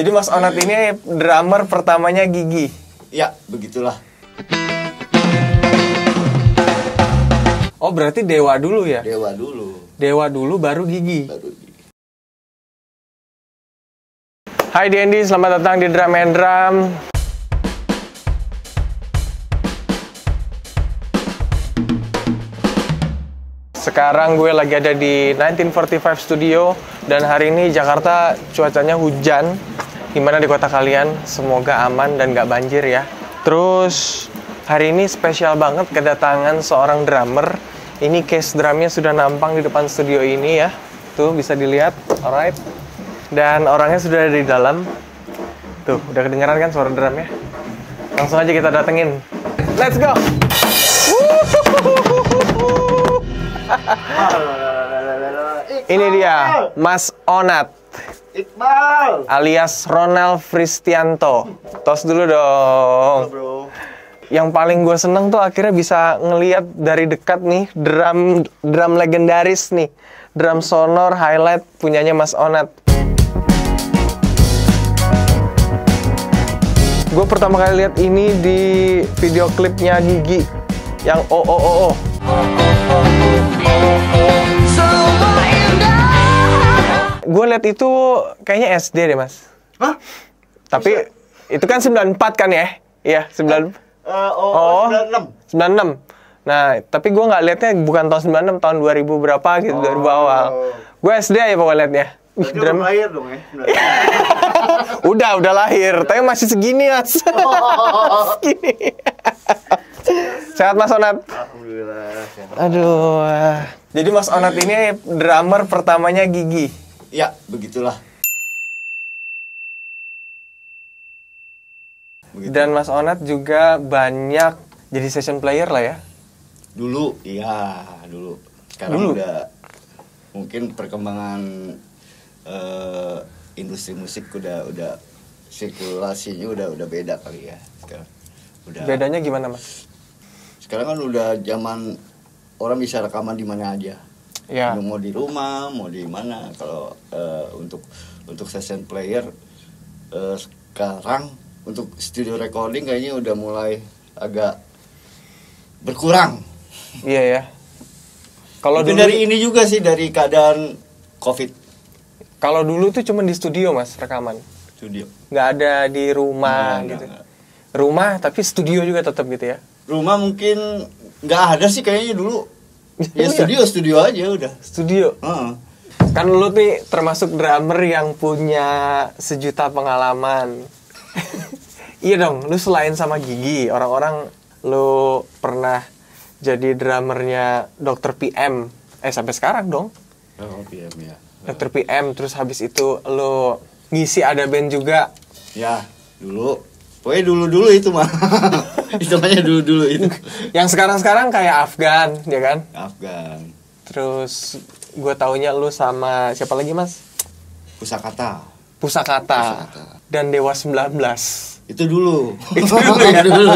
Jadi Mas Onat ini drummer pertamanya Gigi. Ya, begitulah. Oh, berarti Dewa dulu ya? Dewa dulu. Dewa dulu baru Gigi. Baru Gigi. Hai Dendi, selamat datang di Drum and Drum. Sekarang gue lagi ada di 1945 Studio. Dan hari ini Jakarta cuacanya hujan. Gimana di kota kalian? Semoga aman dan gak banjir ya. Terus hari ini spesial banget kedatangan seorang drummer. Ini case drumnya sudah nampang di depan studio ini ya. Tuh bisa dilihat, alright. Dan orangnya sudah ada di dalam. Tuh, udah kedengeran kan suara drumnya? Langsung aja kita datengin. Let's go! Ini dia, Mas Onat. Iqbal Alias Ronald Fristianto. Tos dulu dong. bro. Yang paling gue seneng tuh akhirnya bisa ngeliat dari dekat nih drum legendaris nih, drum sonor highlight punyanya Mas Onat. Gue pertama kali lihat ini di video klipnya Gigi yang oh. Gue lihat itu kayaknya SD deh Mas. Hah? Tapi itu kan 94 kan ya? Iya 96. 96. Nah, tapi gue nggak liatnya bukan tahun 96, tahun 2000 berapa gitu, 2000 awal. Gue SD aja pokoknya liatnya. Berarti belum lahir dong ya? Udah lahir, tapi masih segini Mas. Segini. Sehat Mas Onat? Alhamdulillah. Aduh. Jadi Mas Onat ini drummer pertamanya Gigi. Ya, begitulah. Begitu. Dan Mas Onat juga banyak jadi session player lah ya. Dulu, iya dulu. Sekarang Dulu? udah mungkin perkembangan industri musik udah sirkulasinya udah beda kali ya sekarang. Bedanya gimana Mas? Sekarang kan udah zaman orang bisa rekaman di mana aja. Ya. Mau di rumah, mau di mana. Kalau untuk session player sekarang untuk studio recording kayaknya udah mulai agak berkurang. Iya ya. Kalau Mungkin dulu dari ini juga sih, dari keadaan COVID. Kalau dulu tuh cuma di studio Mas rekaman. Studio. Nggak ada di rumah gitu. Nggak. Rumah tapi studio juga tetap gitu ya. Rumah mungkin nggak ada sih kayaknya dulu. Ya studio aja udah. Studio. Heeh. Kan lu nih termasuk drummer yang punya sejuta pengalaman. Iya dong, lu selain sama Gigi, orang-orang lu pernah jadi drummernya Dr. PM. Sampai sekarang dong. Oh, PM ya. Dr. PM, terus habis itu lu ngisi ada band juga. Ya, dulu. Pokoknya dulu itu mah. Istilahnya dulu itu. Yang sekarang-sekarang kayak Afgan, ya kan? Afgan. Terus gue taunya lu sama siapa lagi Mas? Pusakata. Pusakata. Dan Dewa 19. Itu dulu. Itu dulu ya? Dulu.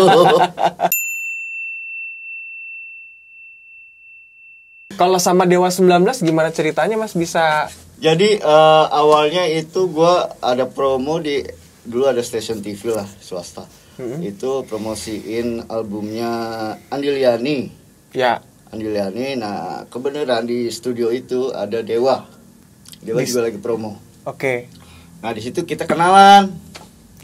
Kalau sama Dewa 19 gimana ceritanya Mas bisa? Jadi awalnya itu gue ada promo dulu ada stasiun TV lah swasta. Itu promosiin albumnya Andi Liani. Ya. Andi Liani. Nah kebenaran di studio itu ada Dewa. Dewa juga lagi promo. Oke. Nah di situ kita kenalan.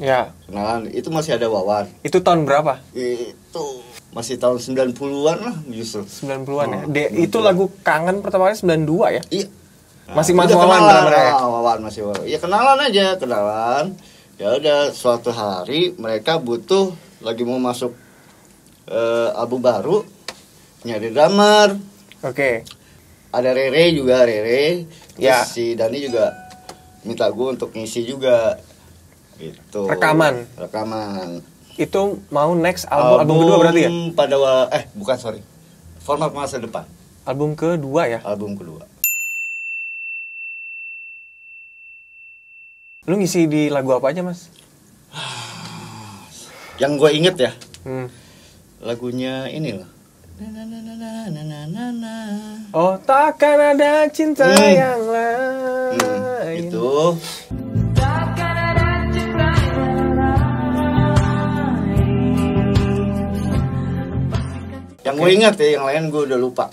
Ya. Kenalan itu masih ada Wawan. Itu tahun berapa? Itu masih tahun 90-an lah justru. 90-an ya. Itu lagu Kangen pertama kali 92 ya? Iya. Masih Mas udah Wawan kenalan. drummernya? Wawan masih Wawan. Ya kenalan aja, kenalan. Ya udah suatu hari mereka butuh lagi mau masuk album baru, nyari drummer. Oke. Ada Rere juga, Rere. Ya. Terus si Dani juga minta gue untuk ngisi juga. Gitu. Rekaman. Itu mau next album kedua berarti ya? Bukan sorry. Format masa depan. Album kedua ya? Album kedua. Lu ngisi di lagu apa aja Mas? Yang gue inget ya, lagunya ini loh. Oh takkan ada cinta yang lain. Itu. Yang gue ingat ya, yang lain gue udah lupa.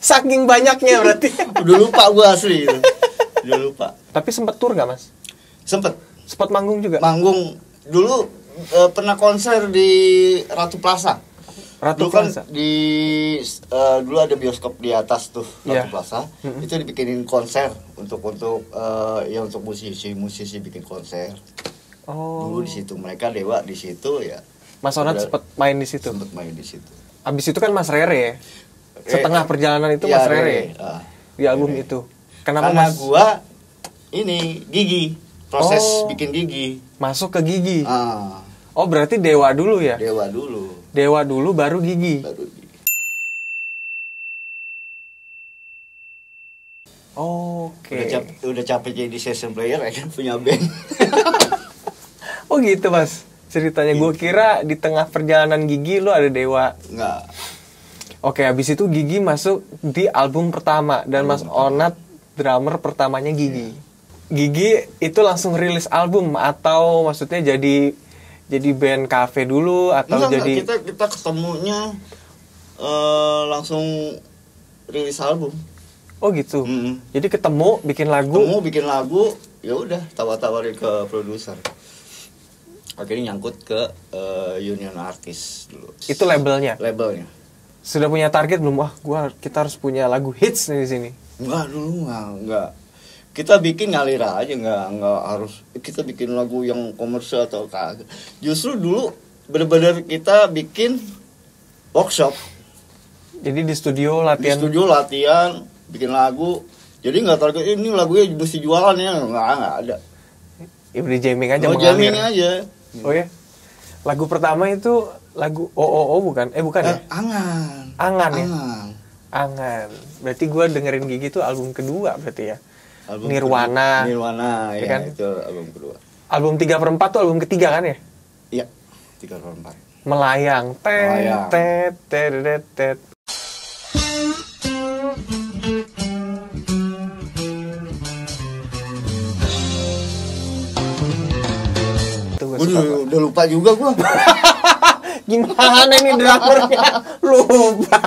Saking banyaknya berarti. Udah lupa gue asli gitu. Udah lupa. Tapi sempet tur gak mas? Sempet manggung juga? Manggung. Dulu pernah konser di Ratu Plaza. Ratu dulu kan Plaza? Dulu ada bioskop di atas tuh, Ratu Yeah. Plaza. Itu dibikinin konser untuk musisi bikin konser. Oh. Dulu di situ mereka Dewa di situ ya. Mas Onat sempet main di situ. Sempet main di situ. Abis itu kan Mas Rere ya. Setengah perjalanan itu ya, Mas Rere. Di album Rere. itu. Kenapa Karena Mas gua ini gigi, proses bikin gigi. masuk ke gigi? Ah, Oh berarti Dewa dulu ya? Dewa dulu. Dewa dulu baru gigi. Baru gigi. Oke. Udah capek jadi session player ya kan, punya band. Oh gitu mas ceritanya. Gue kira di tengah perjalanan gigi lo ada Dewa. Enggak. Oke, habis itu Gigi masuk di album pertama dan Mas Onat drummer pertamanya Gigi. Gigi itu langsung rilis album atau maksudnya jadi band cafe dulu atau Enggak, jadi kita ketemunya langsung rilis album. Oh gitu. Mm-mm. Jadi ketemu bikin lagu. Ya udah tawar-tawarin ke produser. Akhirnya nyangkut ke Union Artist dulu. Itu labelnya. Sudah punya target belum? Wah, kita harus punya lagu hits nih di sini. Enggak. Kita bikin ngalir aja, enggak harus kita bikin lagu yang komersial atau kagak. Justru dulu benar-benar kita bikin workshop. Jadi di studio latihan. Bikin lagu. Jadi enggak target ini lagunya mesti jualan ya, enggak ada. Ya udah jamming aja, jamming aja. Oh ya. Lagu pertama itu lagu bukan? Bukan ya? Angan ya? Angan. Berarti gue dengerin Gigi tuh album kedua berarti ya? Album Nirwana ya kan? Itu album kedua. Album 3/4 tuh album ketiga kan ya? Iya, 3/4. Melayang. Melayang. Tet. Udah lupa juga gua. Gimana nih drummernya? Lupa.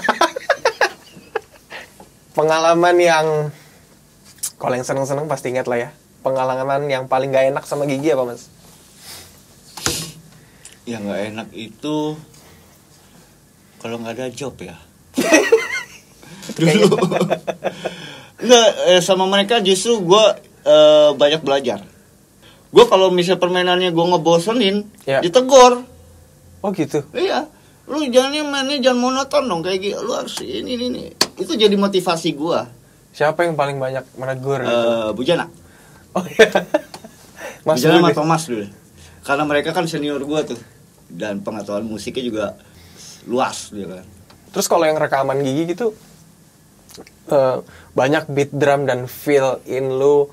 Pengalaman yang kalau yang seneng-seneng pasti ingat lah ya. Pengalaman yang paling gak enak sama Gigi apa mas? Yang gak enak itu kalau nggak ada job ya. Dulu. Nggak, sama mereka justru gue banyak belajar. Gue kalau misal permainannya gue ngebosenin, ditegur. Oh gitu? Iya. Lu mainnya jangan monoton dong kayak gitu. Lu harus ini. Itu jadi motivasi gue. Siapa yang paling banyak menegur? Bujana. Oh iya. Mas Bujana sama Thomas dulu. Karena mereka kan senior gue tuh. Dan pengetahuan musiknya juga luas dia kan. Terus kalau yang rekaman Gigi gitu banyak beat drum dan fill in lu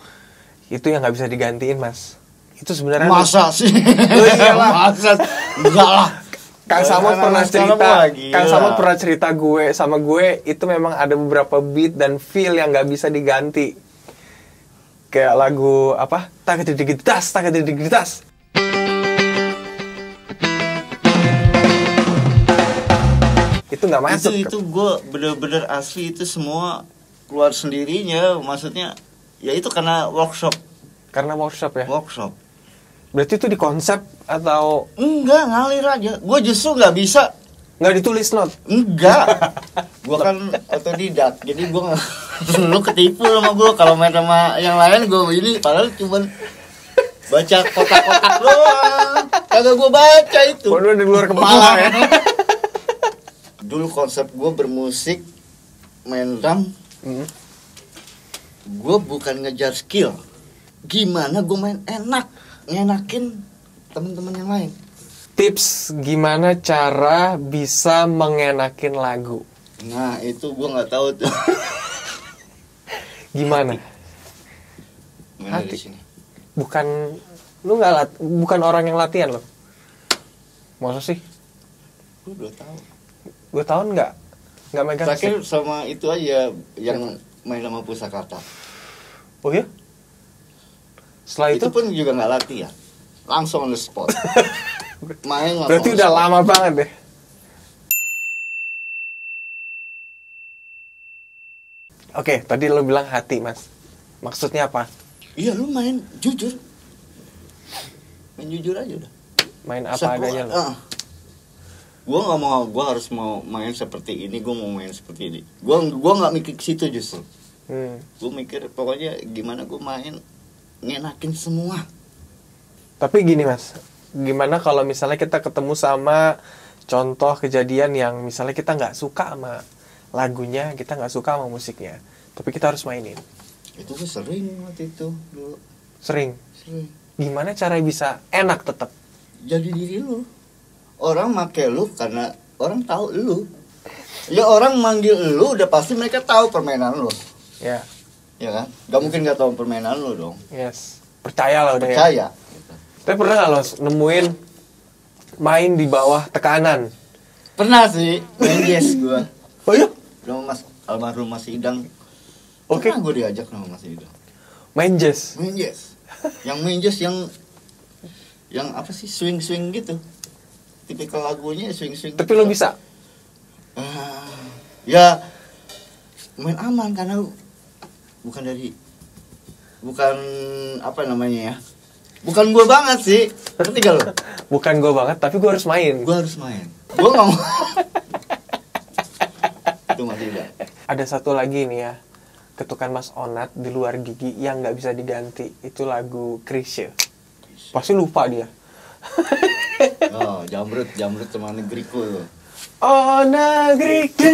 itu yang nggak bisa digantiin mas. Itu sebenarnya masa sih? Oh iyalah. Masa? Enggak lah. Kang Samad pernah cerita sama gue itu memang ada beberapa beat dan feel yang nggak bisa diganti. Kayak lagu apa? Takadidigitas. Itu nggak masuk. Itu gue bener-bener asli itu semua keluar sendirinya. Maksudnya ya itu karena workshop. Karena workshop ya? Workshop. Berarti itu di konsep atau? Enggak, ngalir aja. Gue justru nggak bisa. Nggak ditulis not? Enggak. Gue kan otodidak. Jadi gue nggak. Lu ketipu sama gue. Kalau main sama yang lain gue ini padahal cuma baca kotak-kotak doang. Kagak gue baca itu. Waduh di luar kepala ya. Dulu konsep gue bermusik main drum. Gue bukan ngejar skill. Gimana gue main enak, ngenakin teman-teman yang lain. Tips gimana cara bisa mengenakin lagu? Nah itu gue nggak tahu tuh. Gimana? Hati. Sini. Bukan bukan orang yang latihan loh. Masa sih? Gue 2 tahun. 2 tahun nggak megang. Terakhir sama itu aja yang main sama Pusakata. Oh ya? Setelah itu pun juga nggak latihan, langsung on the spot. main lah. Berarti udah lama banget deh. Oke, tadi lo bilang hati, Mas. Maksudnya apa? Iya, lu main jujur. Main jujur aja udah. Main apa adanya lo? Gue nggak mau, gue harus mau main seperti ini, gue mau main seperti ini. Gue nggak mikir ke situ justru. Gue mikir pokoknya gimana gue main ngenakin semua. Tapi gini, Mas, gimana kalau misalnya kita ketemu sama contoh kejadian yang misalnya kita nggak suka sama lagunya, kita nggak suka sama musiknya, tapi kita harus mainin. Itu gue sering waktu itu dulu. Sering. Gimana cara bisa enak tetap? Jadi diri lu. Orang make lu karena orang tahu lu. Ya orang manggil lu udah pasti mereka tahu permainan lu. Ya. Ya kan? Gak mungkin gak tahu permainan lu dong. Yes. Percaya lah udah. Percaya. Ya. Tapi pernah nggak lo nemuin main di bawah tekanan? Pernah sih. Main yes gue. Oh iya? Sama almarhum Mas Idang. Oke. Pernah gue diajak sama Mas Idang. Main jazz. Main jazz. Yang main jazz yang apa sih swing gitu. Tipikal lagunya swing. Tapi lo bisa? Ya main aman karena bukan apa namanya ya. Bukan gue banget sih. Ngerti gak lo? Bukan gue banget, tapi gue harus main. Gue harus main. Gue gak mau. Itu masih tidak. Ada satu lagi nih ya, ketukan Mas Onat di luar gigi yang nggak bisa diganti. Itu lagu Krisye. Pasti lupa dia. Oh, jamrut teman negeriku. Oh negeriku.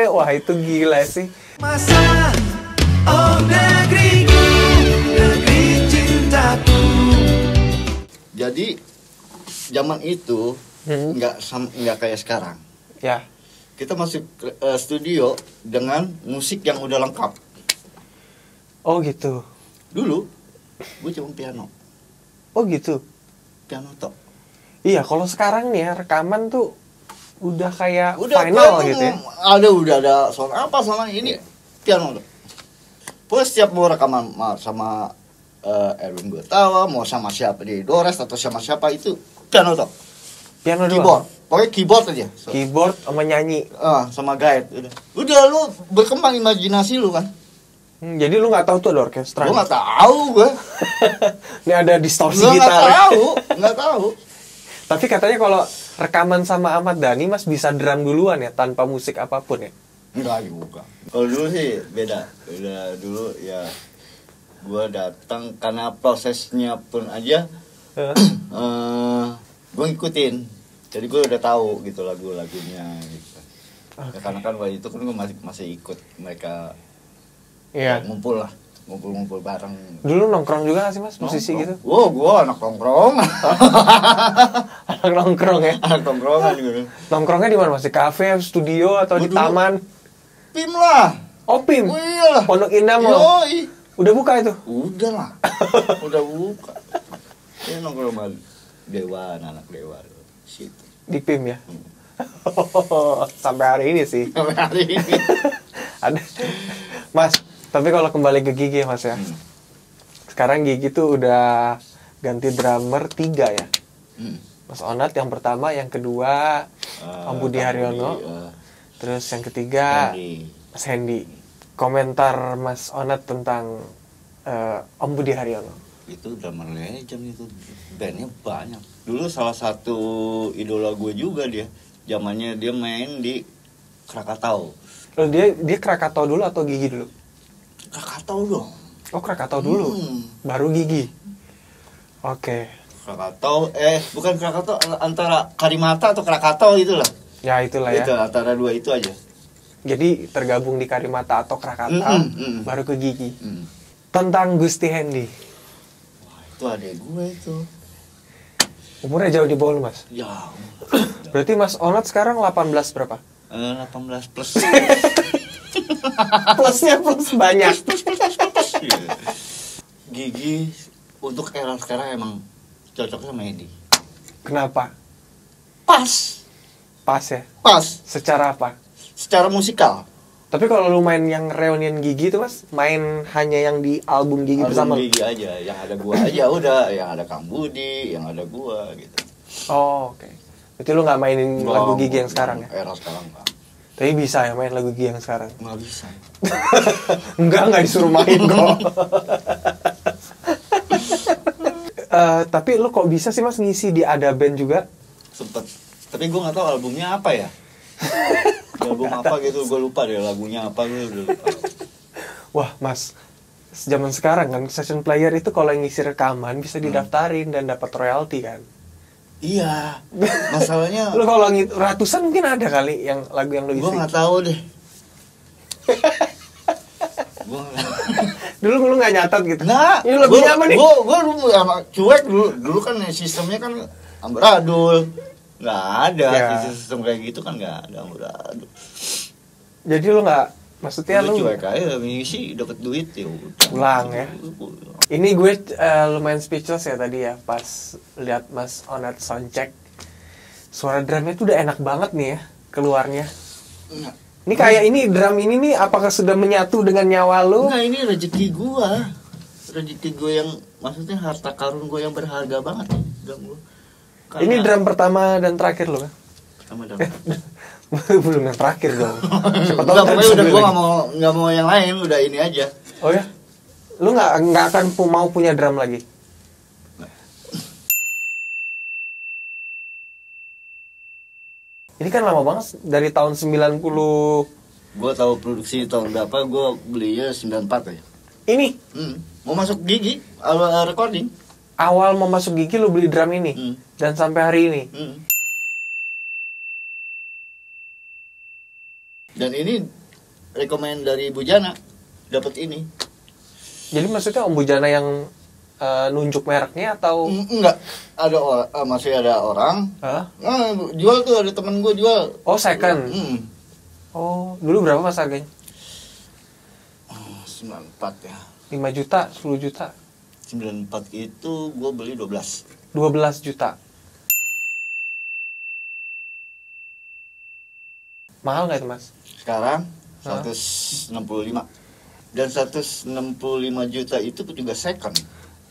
Wah itu gila sih. Masa oh negeriku, negeri cintaku. Jadi zaman itu nggak kayak sekarang. Ya. Kita masuk studio dengan musik yang udah lengkap. Oh gitu. Dulu gue cuma piano Oh gitu. tok. Iya, kalau sekarang nih ya rekaman tuh udah kayak Udah final gitu ya. Udah ada sound apa sama ini piano tok. Pokoknya setiap mau rekaman sama Erwin Gutawa, mau sama siapa di Dores atau sama siapa itu piano tok. Piano Keyboard. doang. Pokoknya keyboard aja. Keyboard sama nyanyi. Sama guide udah lu berkembang imajinasi lu kan. Jadi lu nggak tahu tuh ada orkestra? Gue nggak tahu gue. Ini ada distorsi Gue gitar. nggak tahu. Tapi katanya kalau rekaman sama Ahmad Dhani Mas bisa drum duluan ya tanpa musik apapun ya? Enggak juga. Kalau dulu sih beda. Dulu ya gue datang karena prosesnya pun aja gue ngikutin. Jadi gue udah tahu gitu lagu-lagunya gitu. Okay. Ya, karena kan waktu itu kan gue masih ikut mereka. Iya. Ngumpul bareng. Dulu nongkrong juga gak sih Mas musisi gitu? Wow, gue anak nongkrong. Anak nongkrong ya? Anak nongkrongan gitu. Nongkrongnya di mana Mas? Di kafe, studio atau di taman? PIM lah. Oh PIM? Oh, iyalah. Pondok Indah mau? Yoi. Udah buka itu? Udah lah. Udah buka. Ini nongkrong sama Dewa, anak Dewa. Situ. Di PIM ya? Sampai hari ini sih. Sampai hari ini. Ada. Mas, tapi kalau kembali ke Gigi Mas ya. Sekarang Gigi tuh udah ganti drummer 3 ya. Mas Onat yang pertama, yang kedua Om Budi Haryono. Terus yang ketiga Mas Hendy. Komentar Mas Onat tentang Om Budi Haryono. Itu drummer legend itu. Bandnya banyak. Dulu salah satu idola gue juga dia. Zamannya dia main di Krakatau. Loh, dia Krakatau dulu atau Gigi dulu? Krakatau dong. Oh, Krakatau dulu. Baru Gigi. Oke. Krakatau, bukan Krakatau, antara Karimata atau Krakatau itulah. Ya, itulah ya. Itu antara dua itu aja. Jadi tergabung di Karimata atau Krakatau, baru ke Gigi. Tentang Gusti Hendy. Wah, itu adek gue itu. Umurnya jauh di bawah lu, Mas? Jauh. Berarti Mas Onat sekarang 18 berapa? 18 plus. Plusnya plus banyak. Gigi untuk era sekarang emang cocok sama Hendy. Kenapa? Pas. Pas ya? Pas. Secara apa? Secara musikal. Tapi kalau lu main yang reunion Gigi itu Mas, main hanya yang di album Gigi bersama Album lu? Gigi aja, yang ada gua aja udah, yang ada Kang Budi, yang ada gua gitu. Oh, oke. Berarti lu nggak mainin lagu Gigi yang sekarang ya? Era sekarang Kang. Tapi bisa ya main lagu Gigi yang sekarang? Nggak bisa. Nggak disuruh main kok. Tapi lu kok bisa sih Mas ngisi di Ada Band juga? Sempet. Tapi gua nggak tahu albumnya apa ya. Album apa gitu, gue lupa deh lagunya apa, gue udah lupa. Wah Mas, zaman sekarang kan session player itu kalau ngisi rekaman bisa didaftarin dan dapat royalti kan? Iya, masalahnya Lu kalau ratusan mungkin ada kali yang lagu yang lu isi. gue nggak tahu deh. Dulu lu nggak nyatat gitu? Nah, Ini lagunya apa nih? Gue dulu sama cuek dulu kan sistemnya kan amburadul, nggak ada Ya. sistem kayak gitu kan nggak ada amburadul. Jadi lu nggak, maksudnya Lu lu cuek aja ngisi dapat duit ya udah. Pulang ya. Ini gue lumayan speechless ya tadi ya pas lihat Mas Onat soundcheck. Suara drumnya tuh udah enak banget nih ya keluarnya. Nah, Ini kayak ini drum ini nih apakah sudah menyatu dengan nyawa lu? enggak, ini rezeki gua. Rezeki gua yang maksudnya harta karun gua yang berharga banget nih, drum gua. Ini drum pertama dan terakhir lo kan? Pertama drum. Belum yang terakhir dong. Siapa tahu Enggak, kan pokoknya udah sebelum gua lagi. nggak mau yang lain, udah ini aja. Oh ya? Lu nggak akan mau punya drum lagi? Ini kan lama banget dari tahun 90. Gua tahu produksi tahun berapa, gua belinya 94 aja. Ini Mau masuk gigi awal recording. awal mau masuk Gigi lu beli drum ini dan sampai hari ini. Dan ini rekomend dari Bu Jana, dapat ini. Jadi maksudnya Om Bujana yang nunjuk mereknya atau? Enggak, ada orang, masih ada orang. Hah? Nah, jual tuh, ada temen gue jual. Oh second. Hmm. Oh dulu berapa Mas harganya? 94 ya. 5 juta, 10 juta, 94 itu gue beli 12. 12 juta. Mahal nggak itu Mas? Sekarang 165. Dan 165 juta itu juga second.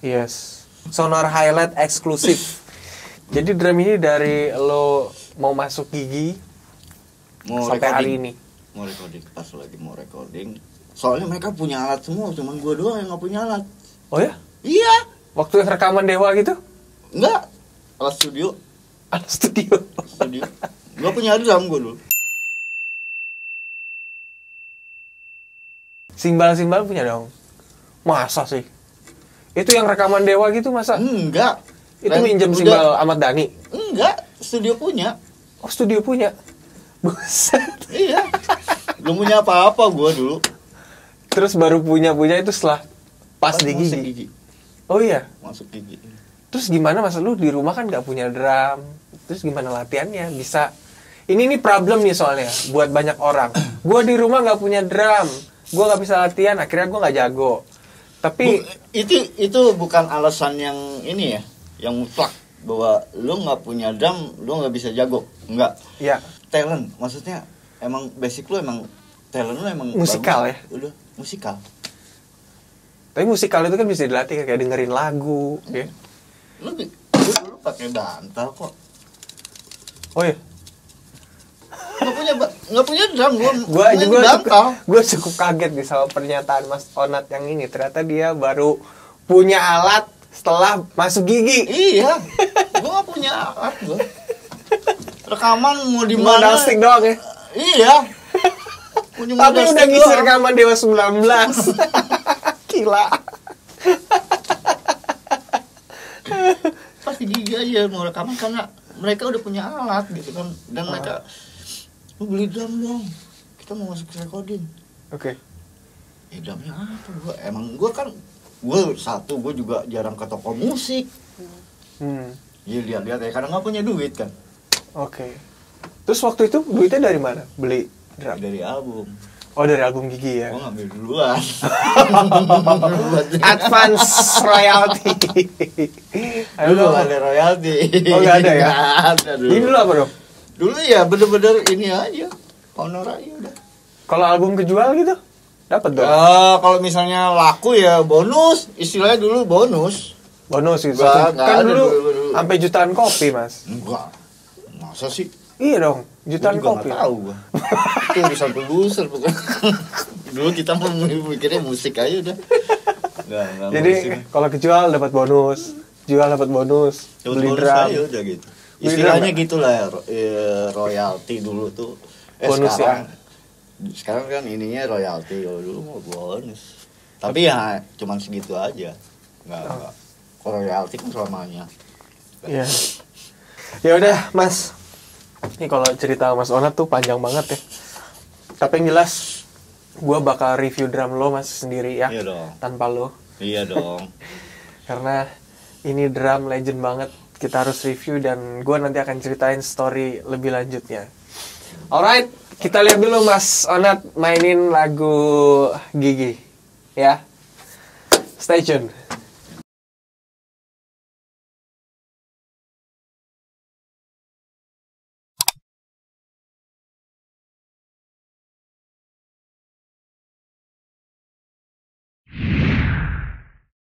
Yes. Sonor Highlight eksklusif. Jadi drum ini dari lo mau masuk Gigi Mau sampai hari recording. ini. Mau recording, pas lagi mau recording. Soalnya mereka punya alat semua, cuman gue doang yang gak punya alat. Oh ya? Iya. Waktu yang rekaman Dewa gitu? Enggak. Alat studio. Alat studio. Studio. Gak punya drum gue dulu. Simbal-simbal punya dong. Masa sih? Itu yang rekaman Dewa gitu masa? Enggak. Itu Ren- minjem udah- simbal Ahmad Dhani? Enggak. Studio punya. Oh studio punya? Buset. Iya. Belum punya apa-apa gue dulu. Terus baru punya itu setelah pas di masuk Gigi? Oh iya? Masuk gigi. Terus gimana Mas, lu di rumah kan nggak punya drum, terus gimana latihannya bisa? Ini problem nih soalnya buat banyak orang. Gua di rumah nggak punya drum, gua nggak bisa latihan, akhirnya gua nggak jago. Tapi Itu bukan alasan yang ini ya, yang mutlak bahwa lu nggak punya drum, lu nggak bisa jago. Enggak. ya Talent, maksudnya emang basic lu emang talent lu emang Musikal bagus. ya? Udah musikal. tapi musikal itu kan bisa dilatih kayak dengerin lagu, ya. Lu dulu pakai bantal kok. Oh iya, Nggak punya drum, gua cukup kaget nih sama pernyataan Mas Onat yang ini. Ternyata dia baru punya alat setelah masuk Gigi. Iya, gua nggak punya alat gua. Rekaman mau di Modal mana? stick doang ya. Iya. Punya Tapi modal udah stick ngisi doang. rekaman Dewa 19. Gila. Pasti Gigi aja mau rekaman karena mereka udah punya alat gitu kan, dan mereka lu beli drum dong, kita mau masuk recording. Oke. Drumnya apa? Gue juga jarang ke toko musik. Jadi lihat-lihat ya, karena nggak punya duit kan. Oke. Terus waktu itu duitnya dari mana? Beli drum? Dari album. Oh dari album Gigi ya. Gue ngambil duluan. Advance royalty. Ayo Dulu dong. nggak ada royalti. Oh nggak ada ya? Nggak ada dulu. Ini dulu apa dong? Dulu ya bener-bener ini aja, honor aja udah. Kalau album kejual gitu, dapat dong. Kalau misalnya laku ya bonus, istilahnya dulu bonus. Bonus gitu. Enggak Kan ada dulu dulu. sampai jutaan kopi, Mas. Enggak. Masa sih? Iya dong, jutaan Gua juga kopi. nggak tahu gua. Itu urusan produser bukan. Dulu kita mau mikirnya musik aja udah. Enggak Jadi ngurusin. kalau kejual dapat bonus, jual dapat bonus, Dapat beli bonus drum. aja udah gitu. Beli Istilahnya drum, gitulah royalty dulu tuh. Bonus Sekarang kan ininya royalty, kalau dulu mau bonus. Tapi ya cuman segitu aja. Enggak. Kalau royalty kan selamanya. Iya. Ya udah, Mas. Ini kalau cerita Mas Onat tuh panjang banget ya. Tapi yang jelas gua bakal review drum lo Mas sendiri ya. Iya dong. Tanpa lo. Iya dong. Karena ini drum legend banget. Kita harus review dan gua nanti akan ceritain story lebih lanjutnya. Alright, kita lihat dulu Mas Onat mainin lagu Gigi. Ya. Stay tune.